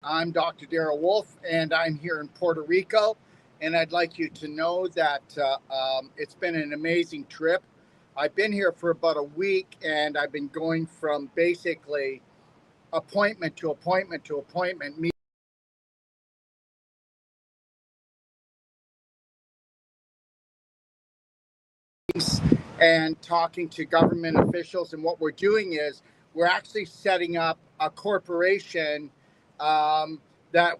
I'm Dr. Darrell Wolf, and I'm here in Puerto Rico. And I'd like you to know that it's been an amazing trip. I've been here for about a week, and I've been going from basically appointment to appointment to appointment, and talking to government officials. And what we're doing is we're actually setting up a corporation that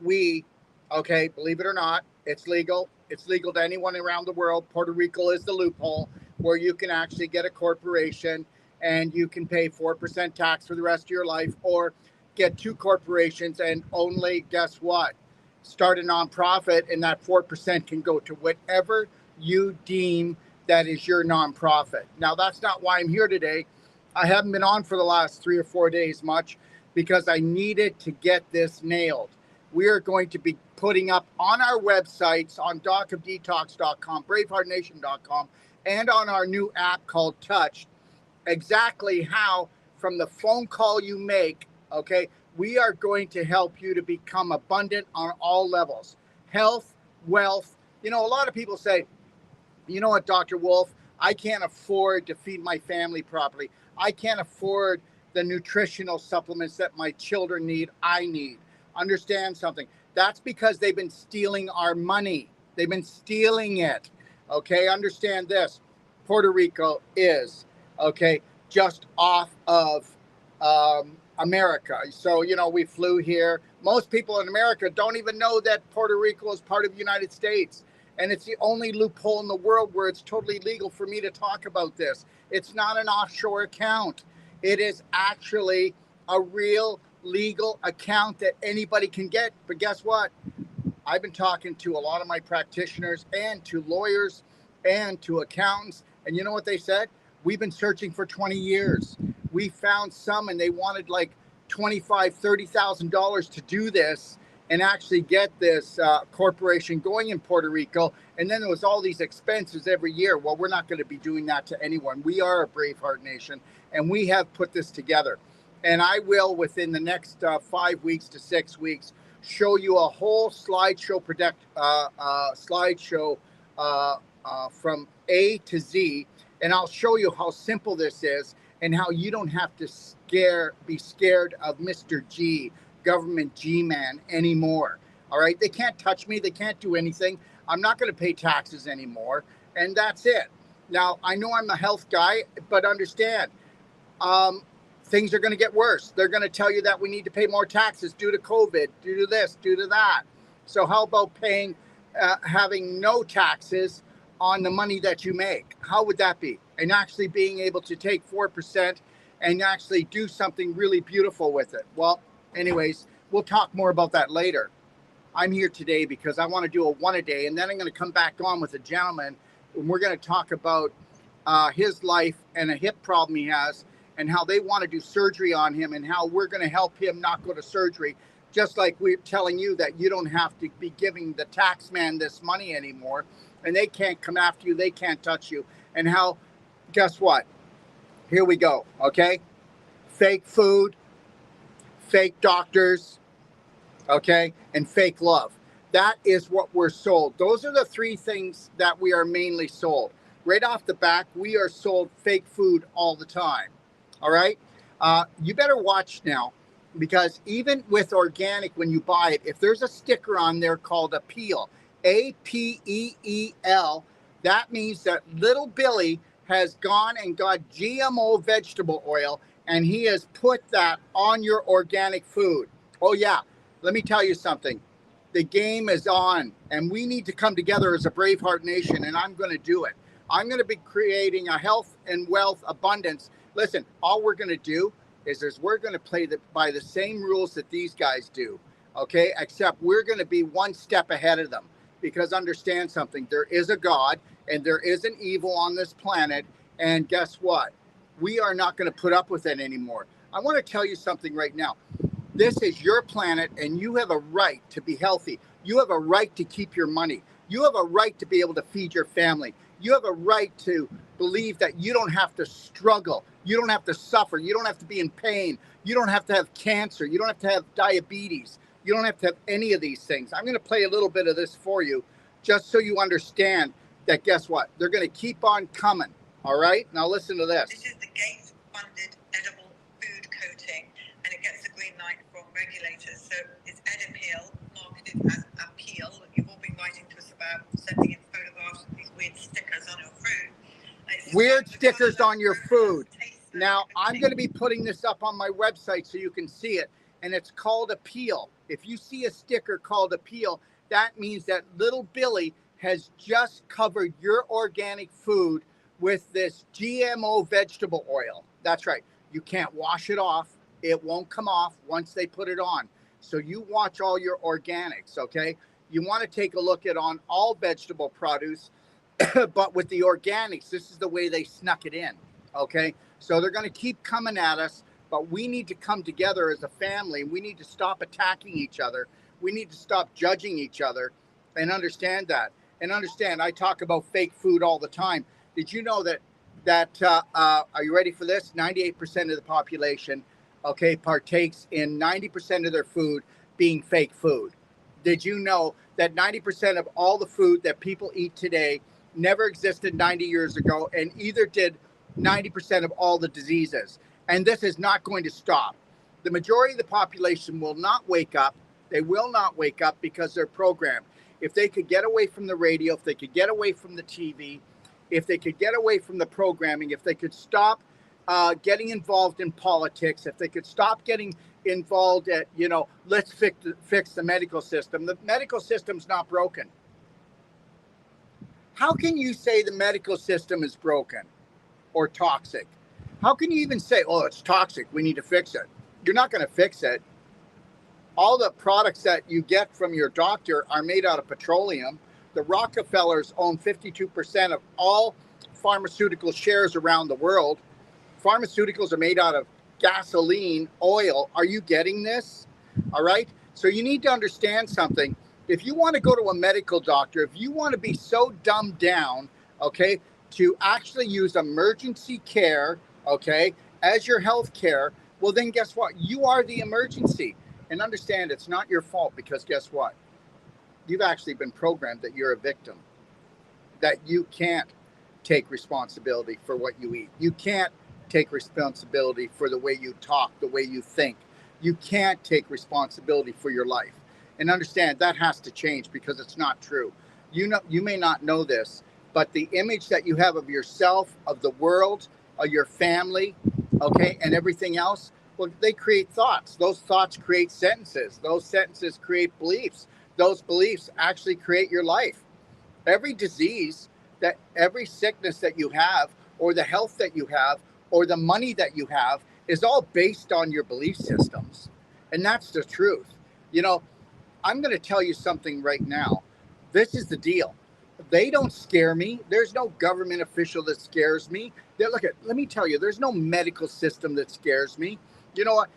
okay, believe it or not, it's legal. It's legal to anyone around the world. Puerto Rico is the loophole where you can actually get a corporation and you can pay 4% tax for the rest of your life, or get two corporations and only, guess what? Start a nonprofit, and that 4% can go to whatever you deem that is your nonprofit. Now, that's not why I'm here today. I haven't been on for the last 3 or 4 days much because I needed to get this nailed. We are going to be putting up on our websites, on docofdetox.com, braveheartnation.com, and on our new app called Touch, exactly how, from the phone call you make, okay, we are going to help you to become abundant on all levels. Health, wealth. You know, a lot of people say, you know what, Dr. Wolf, I can't afford to feed my family properly. I can't afford the nutritional supplements that my children need. I need. Understand something. That's because they've been stealing our money. They've been stealing it. Okay, understand this. Puerto Rico is, okay, just off of America. So, you know, we flew here. Most people in America don't even know that Puerto Rico is part of the United States. And it's the only loophole in the world where it's totally legal for me to talk about this. It's not an offshore account. It is actually a real legal account that anybody can get. But guess what? I've been talking to a lot of my practitioners and to lawyers and to accountants. And you know what they said? We've been searching for 20 years. We found some, and they wanted like $25,000, $30,000 to do this and actually get this corporation going in Puerto Rico. And then there was all these expenses every year. Well, we're not going to be doing that to anyone. We are a BraveHeart Nation, and we have put this together. And I will, within the next 5 weeks to 6 weeks, show you a whole slideshow from A to Z. And I'll show you how simple this is and how you don't have to be scared of Mr. G, government G-man, anymore. All right, they can't touch me. They can't do anything. I'm not going to pay taxes anymore, and that's it. Now, I know I'm a health guy, but understand, things are going to get worse. They're going to tell you that we need to pay more taxes due to COVID, due to this, due to that. So how about having no taxes on the money that you make? How would that be? And actually being able to take 4% and actually do something really beautiful with it. Well, anyways, we'll talk more about that later. I'm here today because I want to do a one a day, and then I'm going to come back on with a gentleman, and we're going to talk about his life and a hip problem he has, and how they want to do surgery on him, and how we're going to help him not go to surgery, just like we're telling you that you don't have to be giving the tax man this money anymore, and they can't come after you, they can't touch you. And how, guess what? Here we go, okay? Fake food, fake doctors, okay, and fake love. That is what we're sold. Those are the three things that we are mainly sold. Right off the back, we are sold fake food all the time, all right? You better watch now, because even with organic, when you buy it, if there's a sticker on there called Appeal, APEEL, that means that little Billy has gone and got GMO vegetable oil, and he has put that on your organic food. Oh yeah, let me tell you something. The game is on, and we need to come together as a BraveHeart Nation, and I'm going to do it. I'm going to be creating a health and wealth abundance. Listen, all we're going to do is we're going to play by the same rules that these guys do, okay? Except we're going to be one step ahead of them, because understand something. There is a God, and there is an evil on this planet, and guess what? We are not going to put up with it anymore. I want to tell you something right now. This is your planet, and you have a right to be healthy. You have a right to keep your money. You have a right to be able to feed your family. You have a right to believe that you don't have to struggle. You don't have to suffer. You don't have to be in pain. You don't have to have cancer. You don't have to have diabetes. You don't have to have any of these things. I'm going to play a little bit of this for you just so you understand that, guess what? They're going to keep on coming. All right? Now listen to this. This is the Gates-funded edible food coating, and it gets the green light from regulators. So it's Edapeel, marketed as Appeal. You've all been writing to us about sending in photographs of these weird stickers on your food. Weird stickers on your food. Now, I'm going to be putting this up on my website so you can see it, and it's called Appeal. If you see a sticker called Appeal, that means that little Billy has just covered your organic food with this GMO vegetable oil. That's right. You can't wash it off. It won't come off once they put it on. So you watch all your organics, okay? You want to take a look at on all vegetable produce, but with the organics, this is the way they snuck it in, okay? So they're going to keep coming at us, but we need to come together as a family. We need to stop attacking each other. We need to stop judging each other and understand that. And understand, I talk about fake food all the time. Did you know that are you ready for this? 98% of the population, okay, partakes in 90% of their food being fake food. Did you know that 90% of all the food that people eat today never existed 90 years ago, and either did 90% of all the diseases? And this is not going to stop. The majority of the population will not wake up. They will not wake up because they're programmed. If they could get away from the radio, if they could get away from the TV, if they could get away from the programming, if they could stop getting involved in politics, if they could stop getting involved at, let's fix the medical system. The medical system's not broken. How can you say the medical system is broken or toxic? How can you even say, oh, it's toxic, we need to fix it? You're not going to fix it. All the products that you get from your doctor are made out of petroleum. The Rockefellers own 52% of all pharmaceutical shares around the world. Pharmaceuticals are made out of gasoline, oil. Are you getting this? All right. So you need to understand something. If you want to go to a medical doctor, if you want to be so dumbed down, okay, to actually use emergency care, okay, as your health care, well, then guess what? You are the emergency. And understand, it's not your fault, because guess what? You've actually been programmed that you're a victim, that you can't take responsibility for what you eat. You can't take responsibility for the way you talk, the way you think. You can't take responsibility for your life. And understand, that has to change, because it's not true. You may not know this, but the image that you have of yourself, of the world, of your family, okay, and everything else, well, they create thoughts. Those thoughts create sentences. Those sentences create beliefs. Those beliefs actually create your life. Every disease, every sickness that you have, or the health that you have, or the money that you have, is all based on your belief systems. And that's the truth. I'm going to tell you something right now. This is the deal. They don't scare me. There's no government official that scares me. Let me tell you, there's no medical system that scares me. You know what?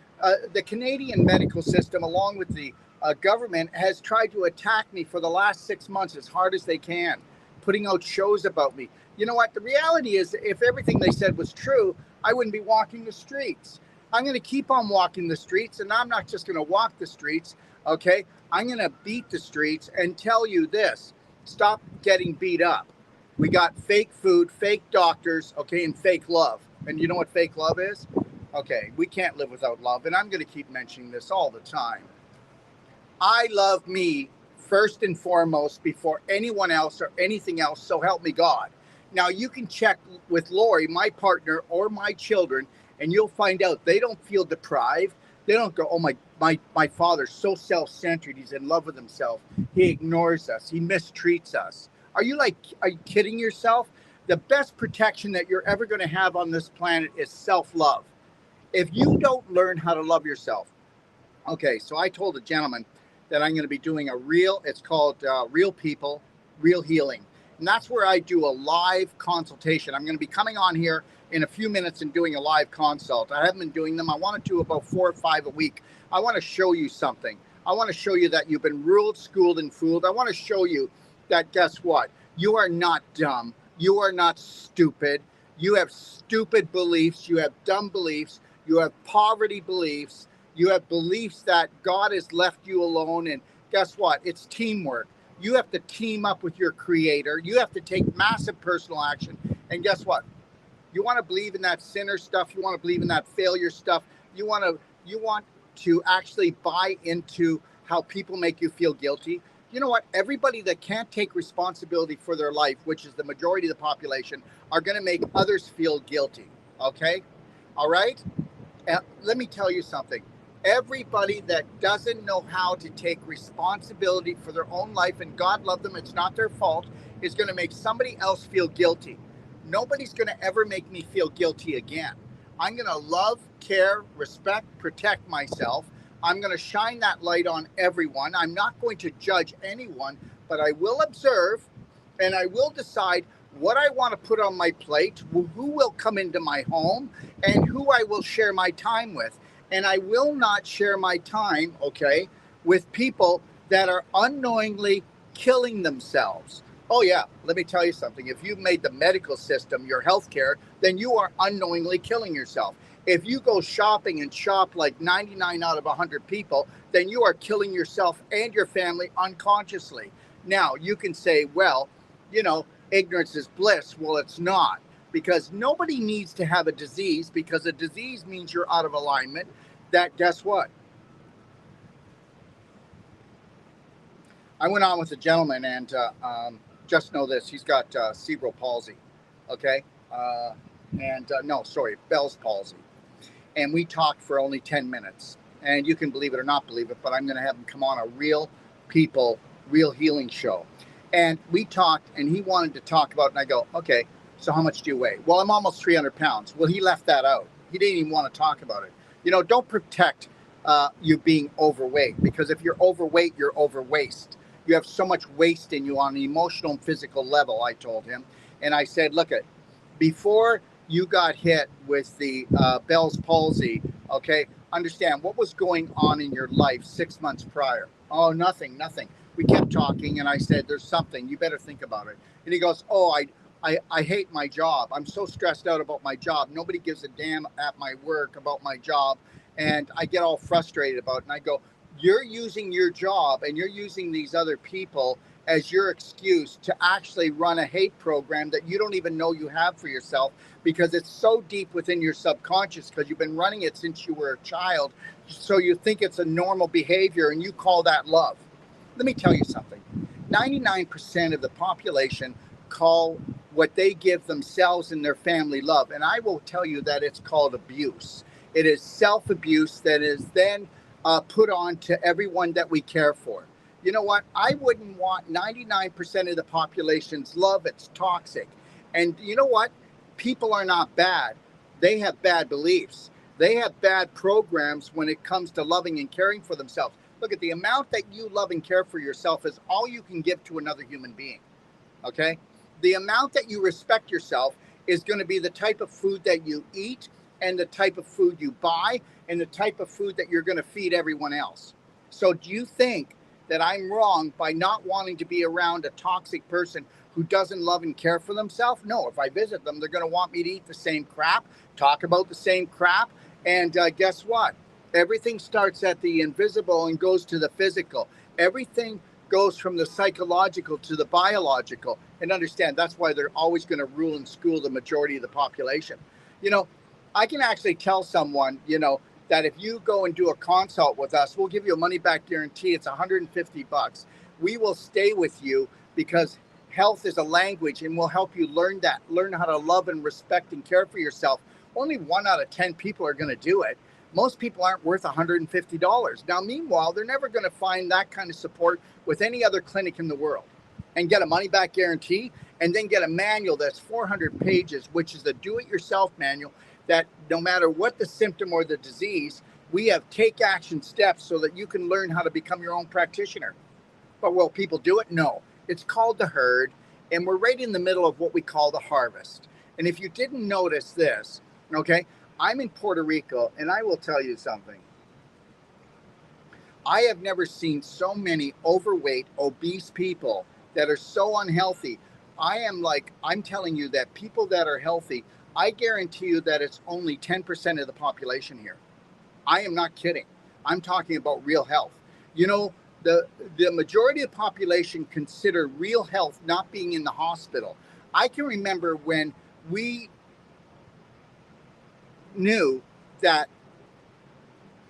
The Canadian medical system, along with the government, has tried to attack me for the last 6 months as hard as they can, putting out shows about me. You know what? The reality is, if everything they said was true, I wouldn't be walking the streets. I'm going to keep on walking the streets, and I'm not just going to walk the streets, okay? I'm going to beat the streets and tell you this. Stop getting beat up. We got fake food, fake doctors, okay, and fake love. And you know what fake love is? Okay, we can't live without love, and I'm going to keep mentioning this all the time. I love me first and foremost before anyone else or anything else, so help me God. Now, you can check with Lori, my partner, or my children, and you'll find out they don't feel deprived. They don't go, oh, my father's so self-centered. He's in love with himself. He ignores us. He mistreats us. Are you kidding yourself? The best protection that you're ever going to have on this planet is self-love. If you don't learn how to love yourself. Okay, so I told a gentleman that I'm going to be doing it's called Real People, Real Healing. And that's where I do a live consultation. I'm going to be coming on here in a few minutes and doing a live consult. I haven't been doing them. I want to do about 4 or 5 a week. I want to show you something. I want to show you that you've been ruled, schooled, and fooled. I want to show you that, guess what? You are not dumb. You are not stupid. You have stupid beliefs. You have dumb beliefs. You have poverty beliefs. You have beliefs that God has left you alone. And guess what? It's teamwork. You have to team up with your creator. You have to take massive personal action. And guess what? You want to believe in that sinner stuff. You want to believe in that failure stuff. You want to actually buy into how people make you feel guilty. You know what? Everybody that can't take responsibility for their life, which is the majority of the population, are going to make others feel guilty. Okay? All right? Let me tell you something. Everybody that doesn't know how to take responsibility for their own life, and God love them, it's not their fault, is going to make somebody else feel guilty. Nobody's going to ever make me feel guilty again. I'm going to love, care, respect, protect myself. I'm going to shine that light on everyone. I'm not going to judge anyone, but I will observe and I will decide what I want to put on my plate, who will come into my home, and who I will share my time with. And I will not share my time, okay, with people that are unknowingly killing themselves. Oh, yeah, let me tell you something. If you've made the medical system your healthcare, then you are unknowingly killing yourself. If you go shopping and shop like 99 out of 100 people, then you are killing yourself and your family unconsciously. Now, you can say, well, you know, ignorance is bliss. Well, it's not, because nobody needs to have a disease, because a disease means you're out of alignment. That, guess what? I went on with a gentleman, and just know this, he's got cerebral palsy, okay? Bell's palsy. And we talked for only 10 minutes. And you can believe it or not believe it, but I'm going to have him come on a real people, real healing show. And we talked, and he wanted to talk about it, and I go, okay, so how much do you weigh? Well, I'm almost 300 pounds. Well, he left that out. He didn't even want to talk about it. You know, don't protect you being overweight, because if you're overweight, you're overwaste. You have so much waste in you on an emotional and physical level, I told him. And I said, look, before you got hit with the Bell's palsy, okay, understand what was going on in your life 6 months prior. Oh, nothing. We kept talking, and I said, there's something. You better think about it. And he goes, oh, I hate my job. I'm so stressed out about my job. Nobody gives a damn at my work about my job. And I get all frustrated about it. And I go, you're using your job and you're using these other people as your excuse to actually run a hate program that you don't even know you have for yourself, because it's so deep within your subconscious, because you've been running it since you were a child. So you think it's a normal behavior and you call that love. Let me tell you something. 99% of the population call what they give themselves and their family love. And I will tell you that it's called abuse. It is self-abuse that is then put on to everyone that we care for. You know what? I wouldn't want 99% of the population's love. It's toxic. And you know what? People are not bad. They have bad beliefs. They have bad programs when it comes to loving and caring for themselves. Look at the amount that you love and care for yourself is all you can give to another human being. Okay? The amount that you respect yourself is going to be the type of food that you eat, and the type of food you buy, and the type of food that you're going to feed everyone else. So do you think that I'm wrong by not wanting to be around a toxic person who doesn't love and care for themselves? No, if I visit them, they're going to want me to eat the same crap, talk about the same crap. And guess what? Everything starts at the invisible and goes to the physical. Everything goes from the psychological to the biological. And understand, that's why they're always going to rule and school the majority of the population. You know, I can actually tell someone, you know, that if you go and do a consult with us, we'll give you a money back guarantee. It's $150. We will stay with you, because health is a language, and we'll help you learn how to love and respect and care for yourself. Only 1 out of 10 people are going to do it. Most people aren't worth $150. Now, meanwhile, they're never going to find that kind of support with any other clinic in the world, and get a money back guarantee, and then get a manual that's 400 pages, which is the do-it-yourself manual, that no matter what the symptom or the disease, we have take action steps so that you can learn how to become your own practitioner. But will people do it? No. It's called the herd, and we're right in the middle of what we call the harvest. And if you didn't notice this, okay, I'm in Puerto Rico, and I will tell you something. I have never seen so many overweight, obese people that are so unhealthy. I'm telling you that people that are healthy, I guarantee you that it's only 10% of the population here. I am not kidding. I'm talking about real health. You know, the majority of the population consider real health not being in the hospital. I can remember when we knew that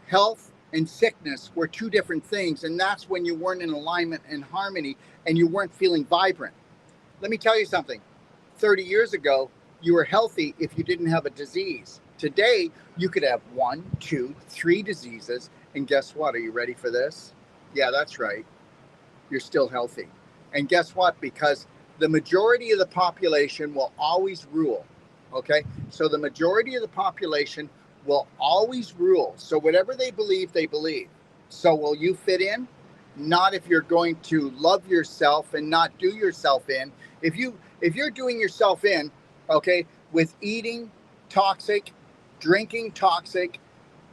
health and sickness were two different things, and that's when you weren't in alignment and harmony and you weren't feeling vibrant. Let me tell you something. 30 years ago, you were healthy if you didn't have a disease. Today, you could have 1, 2, 3 diseases, and guess what? Are you ready for this? Yeah, that's right. You're still healthy. And guess what? Because the majority of the population will always rule. Okay? So the majority of the population will always rule. So whatever they believe, they believe. So will you fit in? Not if you're going to love yourself and not do yourself in. If you're doing yourself in, okay, with eating toxic, drinking toxic,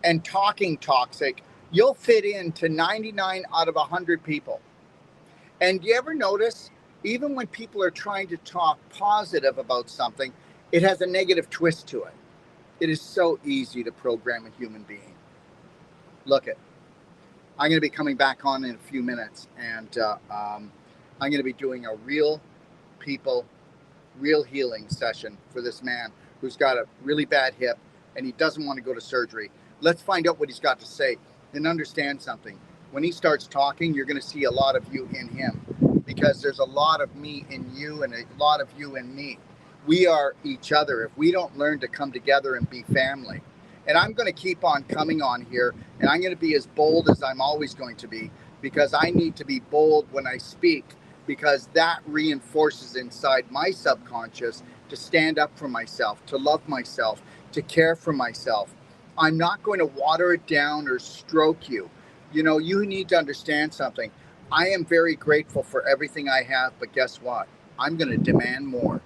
and talking toxic, you'll fit into 99 out of 100 people. And do you ever notice, even when people are trying to talk positive about something, it has a negative twist to it. It is so easy to program a human being. Look it. I'm going to be coming back on in a few minutes, and I'm going to be doing a real people, real healing session for this man who's got a really bad hip and he doesn't want to go to surgery. Let's find out what he's got to say and understand something. When he starts talking, you're going to see a lot of you in him, because there's a lot of me in you and a lot of you in me. We are each other if we don't learn to come together and be family. And I'm going to keep on coming on here, and I'm going to be as bold as I'm always going to be, because I need to be bold when I speak, because that reinforces inside my subconscious to stand up for myself, to love myself, to care for myself. I'm not going to water it down or stroke you. You know, you need to understand something. I am very grateful for everything I have, but guess what? I'm going to demand more.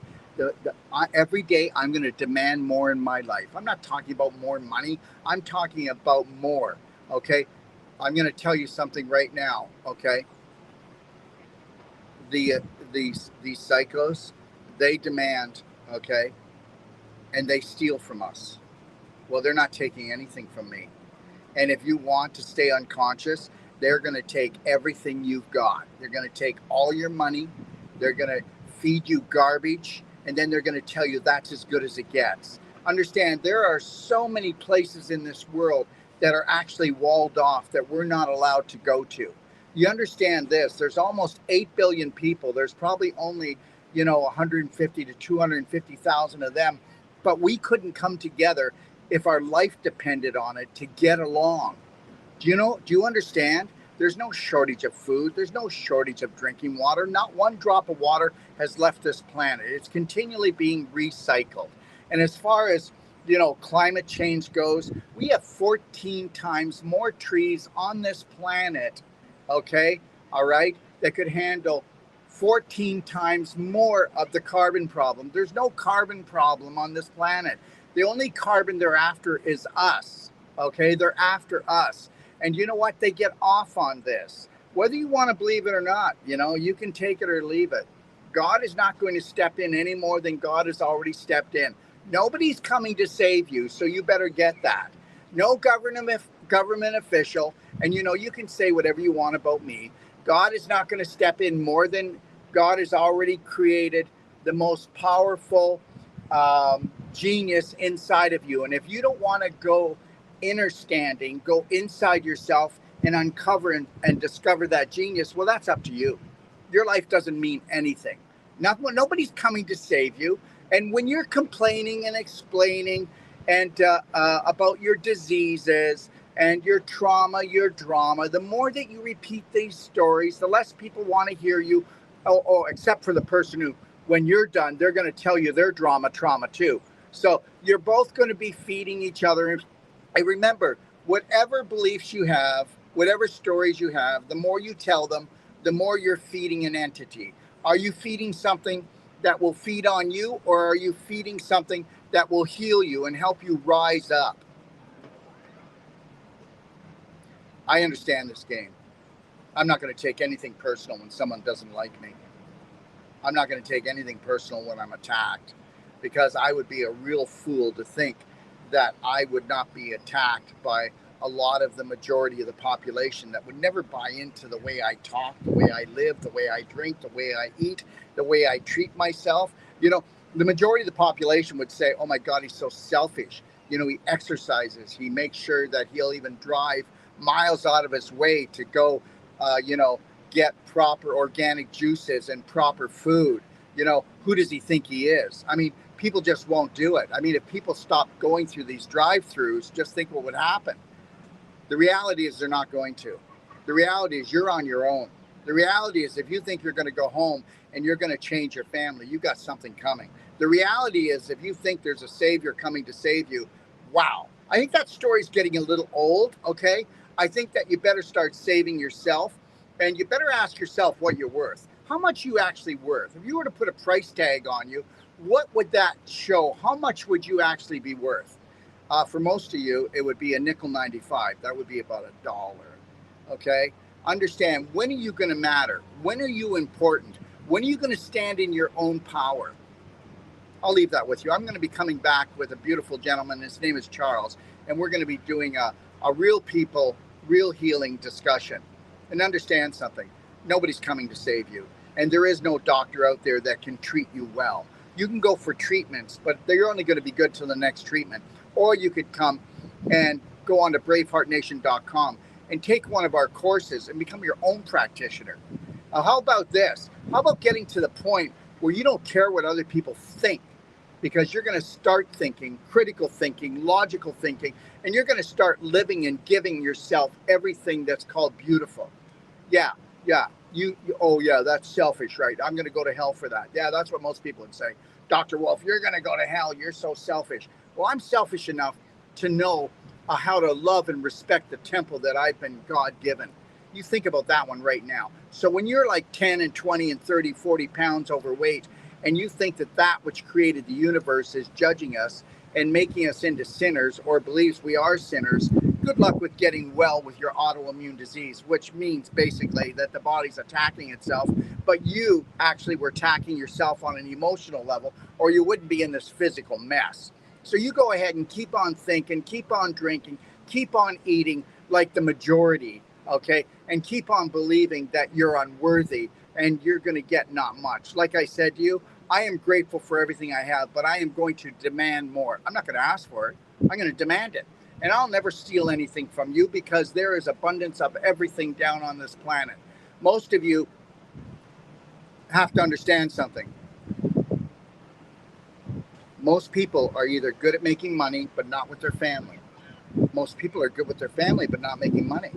Every day I'm going to demand more in my life. I'm not talking about more money. I'm talking about more. Okay. I'm going to tell you something right now. Okay. These psychos, they demand, okay, and they steal from us. Well, they're not taking anything from me. And if you want to stay unconscious, they're going to take everything you've got. They're going to take all your money. They're going to feed you garbage. And then they're going to tell you that's as good as it gets. Understand, there are so many places in this world that are actually walled off that we're not allowed to go to. You understand this, there's almost 8 billion people. There's probably only, 150 to 250,000 of them. But we couldn't come together if our life depended on it to get along. Do you understand? There's no shortage of food. There's no shortage of drinking water. Not one drop of water has left this planet. It's continually being recycled. And as far as, climate change goes, we have 14 times more trees on this planet, okay, all right, that could handle 14 times more of the carbon problem. There's no carbon problem on this planet. The only carbon they're after is us, okay? They're after us. And you know what? They get off on this. Whether you want to believe it or not, you can take it or leave it. God is not going to step in any more than God has already stepped in. Nobody's coming to save you, so you better get that. No government official, and you can say whatever you want about me. God is not going to step in more than God has already created the most powerful genius inside of you. And if you don't want to go understanding, go inside yourself and uncover and discover that genius, well, that's up to you. Your life doesn't mean anything. Nobody's coming to save you. And when you're complaining and explaining and about your diseases and your trauma, your drama, the more that you repeat these stories, the less people want to hear you. Oh, except for the person who, when you're done, they're going to tell you their trauma too. So you're both going to be feeding each other. And remember, whatever beliefs you have, whatever stories you have, the more you tell them, the more you're feeding an entity. Are you feeding something that will feed on you, or are you feeding something that will heal you and help you rise up? I understand this game. I'm not going to take anything personal when someone doesn't like me. I'm not going to take anything personal when I'm attacked, because I would be a real fool to think that I would not be attacked by a lot of the majority of the population that would never buy into the way I talk, the way I live, the way I drink, the way I eat, the way I treat myself. You know, the majority of the population would say, oh my God, he's so selfish. You know, he exercises. He makes sure that he'll even drive miles out of his way to go, get proper organic juices and proper food. You know, who does he think he is? I mean, people just won't do it. I mean, if people stopped going through these drive-throughs, just think what would happen. The reality is they're not going to. The reality is you're on your own. The reality is if you think you're going to go home and you're going to change your family, you got something coming. The reality is if you think there's a savior coming to save you, wow. I think that story's getting a little old, okay? I think that you better start saving yourself, and you better ask yourself what you're worth. How much you actually worth? If you were to put a price tag on you, what would that show? How much would you actually be worth? For most of you, it would be a nickel 95. That would be about $1. Okay? Understand, when are you going to matter? When are you important? When are you going to stand in your own power? I'll leave that with you. I'm going to be coming back with a beautiful gentleman. His name is Charles, and we're going to be doing a real people, real healing discussion. And understand something. Nobody's coming to save you. And there is no doctor out there that can treat you well. You can go for treatments, but they're only going to be good till the next treatment. Or you could come and go on to braveheartnation.com and take one of our courses and become your own practitioner. How about this? How about getting to the point where you don't care what other people think? Because you're going to start thinking, critical thinking, logical thinking, and you're going to start living and giving yourself everything that's called beautiful. Yeah. Oh yeah, that's selfish, right? I'm going to go to hell for that. Yeah, that's what most people would say. Dr. Wolf, you're going to go to hell. You're so selfish. Well, I'm selfish enough to know how to love and respect the temple that I've been God given. You think about that one right now. So when you're like 10 and 20 and 30, 40 pounds overweight, and you think that which created the universe is judging us and making us into sinners, or believes we are sinners, good luck with getting well with your autoimmune disease, which means basically that the body's attacking itself, but you actually were attacking yourself on an emotional level, or you wouldn't be in this physical mess. So you go ahead and keep on thinking, keep on drinking, keep on eating like the majority, okay? And keep on believing that you're unworthy and you're going to get not much. Like I said to you, I am grateful for everything I have, but I am going to demand more. I'm not going to ask for it. I'm going to demand it. And I'll never steal anything from you because there is abundance of everything down on this planet. Most of you have to understand something. Most people are either good at making money, but not with their family. Most people are good with their family, but not making money.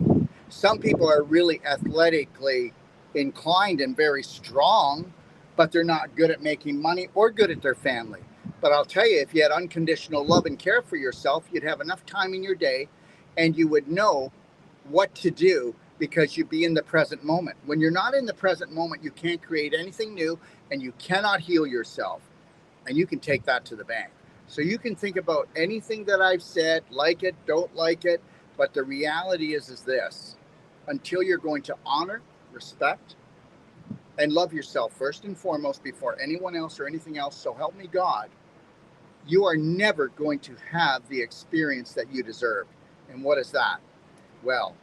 Some people are really athletically inclined and very strong, but they're not good at making money or good at their family. But I'll tell you, if you had unconditional love and care for yourself, you'd have enough time in your day and you would know what to do because you'd be in the present moment. When you're not in the present moment, you can't create anything new and you cannot heal yourself. And you can take that to the bank. So you can think about anything that I've said, like it, don't like it. But the reality is this: until you're going to honor, respect, and love yourself first and foremost before anyone else or anything else, so help me God, you are never going to have the experience that you deserve. And what is that? Well,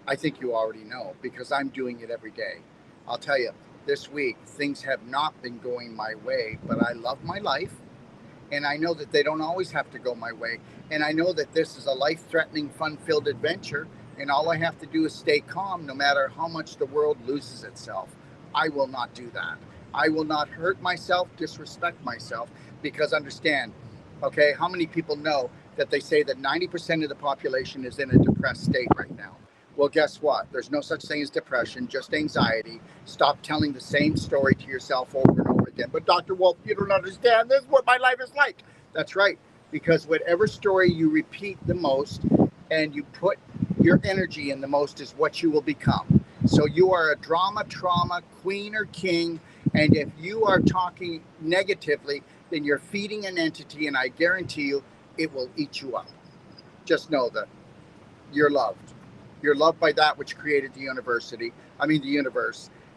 I think you already know because I'm doing it every day. I'll tell you, this week, things have not been going my way, but I love my life. And I know that they don't always have to go my way. And I know that this is a life-threatening, fun-filled adventure. And all I have to do is stay calm no matter how much the world loses itself. I will not do that. I will not hurt myself, disrespect myself, because understand, okay, how many people know that they say that 90% of the population is in a depressed state right now? Well, guess what? There's no such thing as depression, just anxiety. Stop telling the same story to yourself over and over again. But Dr. Wolf, you don't understand. This is what my life is like. That's right. Because whatever story you repeat the most and you put your energy in the most is what you will become. So you are a drama, trauma, queen or king. And if you are talking negatively, then you're feeding an entity. And I guarantee you, it will eat you up. Just know that you're loved. You're loved by that which created the universe.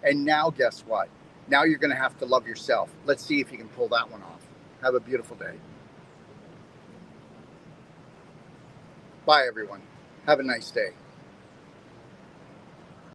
And now guess what? Now you're going to have to love yourself. Let's see if you can pull that one off. Have a beautiful day. Bye. Bye, everyone. Have a nice day.